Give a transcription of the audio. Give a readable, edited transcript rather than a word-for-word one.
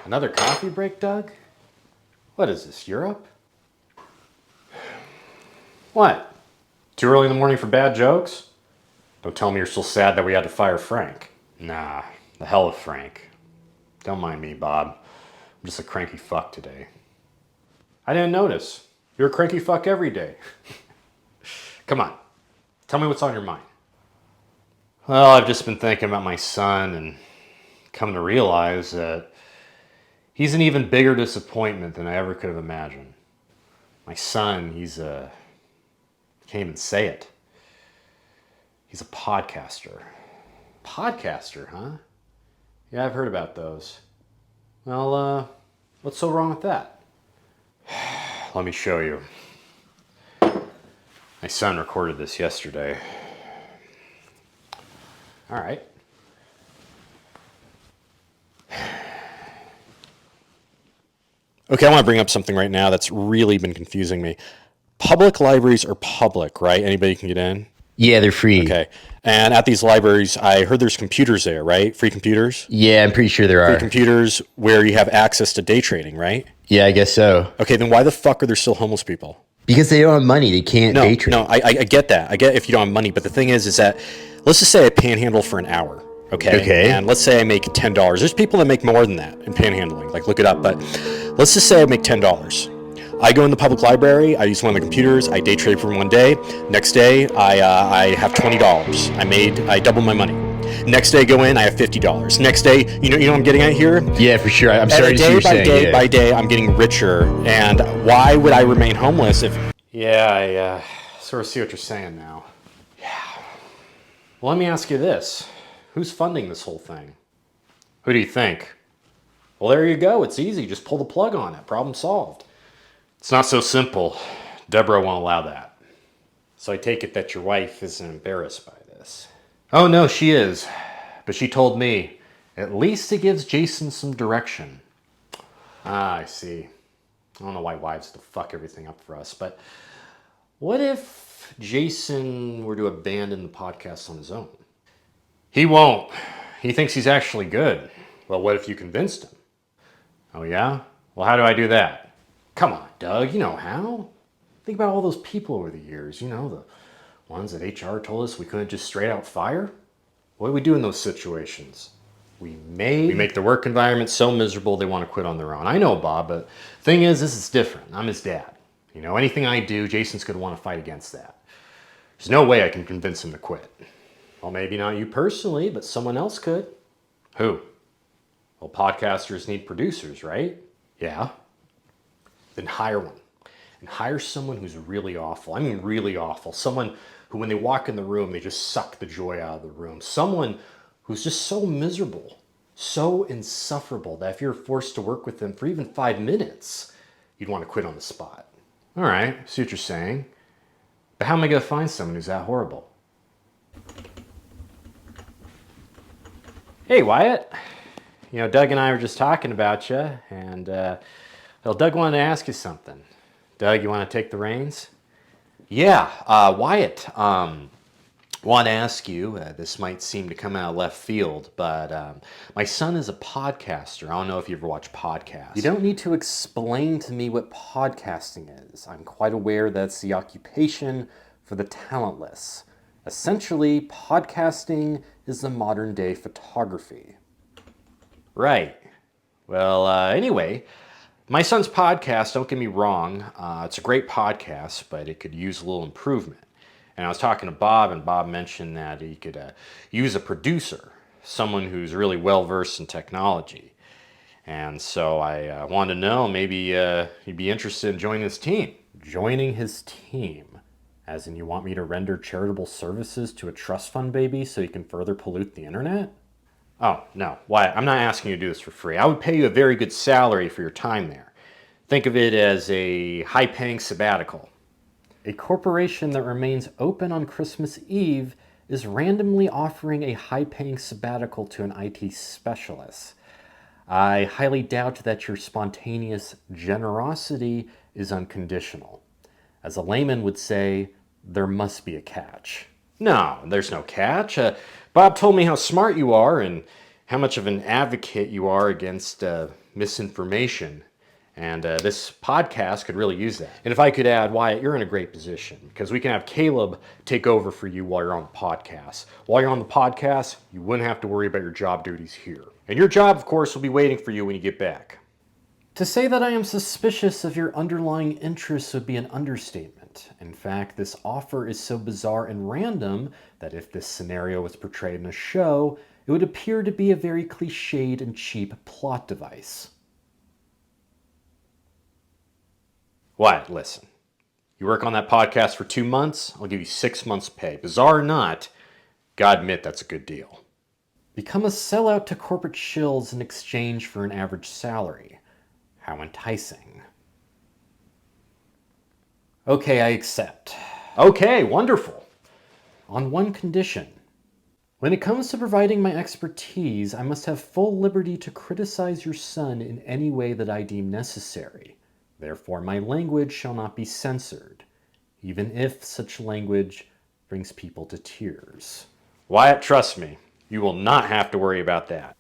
Another coffee break, Doug? What is this, Europe? What? Too early in the morning for bad jokes? Don't tell me you're still sad that we had to fire Frank. Nah, the hell with Frank. Don't mind me, Bob. I'm just a cranky fuck today. I didn't notice. You're a cranky fuck every day. Come on, tell me what's on your mind. Well, I've just been thinking about my son and come to realize that he's an even bigger disappointment than I ever could have imagined. My son, can't even say it. He's a podcaster. Podcaster, huh? Yeah, I've heard about those. Well, what's so wrong with that? Let me show you. My son recorded this yesterday. All right. Okay, I want to bring up something right now that's really been confusing me. Public libraries are public, right? Anybody can get in? Yeah, they're free. Okay. And at these libraries, I heard there's computers there, right? Free computers? Yeah, I'm pretty sure there Free are. computers where you have access to day trading, right? Yeah, I guess so. Okay, then why the fuck are there still homeless people? Because they don't have money, they can't day trade. No, I get that. I get if you don't have money, but the thing is that let's just say I panhandle for an hour, okay? And let's say I make $10. There's people that make more than that in panhandling. Like, look it up. But let's just say I make $10. I go in the public library, I use one of the computers, I day trade for one day. Next day, I have $20. I double my money. Next day, I go in, I have $50. Next day, you know what I'm getting at here? Yeah, for sure. I'm starting to see what you're saying. Day by day, I'm getting richer. And why would I remain homeless if... Yeah, I sort of see what you're saying now. Yeah. Well, let me ask you this. Who's funding this whole thing? Who do you think? Well, there you go. It's easy. Just pull the plug on it. Problem solved. It's not so simple. Deborah won't allow that. So I take it that your wife isn't embarrassed by this. Oh, no, she is. But she told me, at least it gives Jason some direction. Ah, I see. I don't know why wives have to fuck everything up for us, but what if Jason were to abandon the podcast on his own? He won't. He thinks he's actually good. Well, what if you convinced him? Oh, yeah? Well, how do I do that? Come on, Doug, you know how. Think about all those people over the years, the ones that HR told us we couldn't just straight out fire. What do we do in those situations? We make the work environment so miserable they want to quit on their own. I know, Bob, but the thing is, this is different. I'm his dad. Anything I do, Jason's going to want to fight against that. There's no way I can convince him to quit. Well, maybe not you personally, but someone else could. Who? Well, podcasters need producers, right? Yeah. Then hire one. And hire someone who's really awful. I mean really awful. Someone who when they walk in the room, they just suck the joy out of the room. Someone who's just so miserable, so insufferable that if you're forced to work with them for even 5 minutes, you'd want to quit on the spot. All right, I see what you're saying. But how am I going to find someone who's that horrible? Hey, Wyatt. Doug and I were just talking about you, and Doug wanted to ask you something. Doug, you want to take the reins? Yeah, Wyatt, want to ask you, this might seem to come out of left field, but my son is a podcaster. I don't know if you ever watch podcasts. You don't need to explain to me what podcasting is. I'm quite aware that's the occupation for the talentless. Essentially, podcasting is the modern day photography. Right. Well, anyway, my son's podcast, don't get me wrong, it's a great podcast, but it could use a little improvement. And I was talking to Bob, and Bob mentioned that he could use a producer, someone who's really well-versed in technology. And so I wanted to know, maybe he'd be interested in joining his team. Joining his team? As in you want me to render charitable services to a trust fund baby so you can further pollute the internet? Oh, no, Wyatt, I'm not asking you to do this for free. I would pay you a very good salary for your time there. Think of it as a high-paying sabbatical. A corporation that remains open on Christmas Eve is randomly offering a high-paying sabbatical to an IT specialist. I highly doubt that your spontaneous generosity is unconditional. As a layman would say, there must be a catch. No, there's no catch. Bob told me how smart you are, and how much of an advocate you are against misinformation. And this podcast could really use that. And if I could add, Wyatt, you're in a great position because we can have Caleb take over for you while you're on the podcast. While you're on the podcast, you wouldn't have to worry about your job duties here. And your job, of course, will be waiting for you when you get back. To say that I am suspicious of your underlying interests would be an understatement. In fact, this offer is so bizarre and random that if this scenario was portrayed in a show, it would appear to be a very cliched and cheap plot device. Wyatt, listen. You work on that podcast for 2 months, I'll give you 6 months' pay. Bizarre or not, gotta admit that's a good deal. Become a sellout to corporate shills in exchange for an average salary. How enticing. Okay, I accept. Okay, wonderful. On one condition. When it comes to providing my expertise, I must have full liberty to criticize your son in any way that I deem necessary. Therefore, my language shall not be censored, even if such language brings people to tears. Wyatt, trust me, you will not have to worry about that.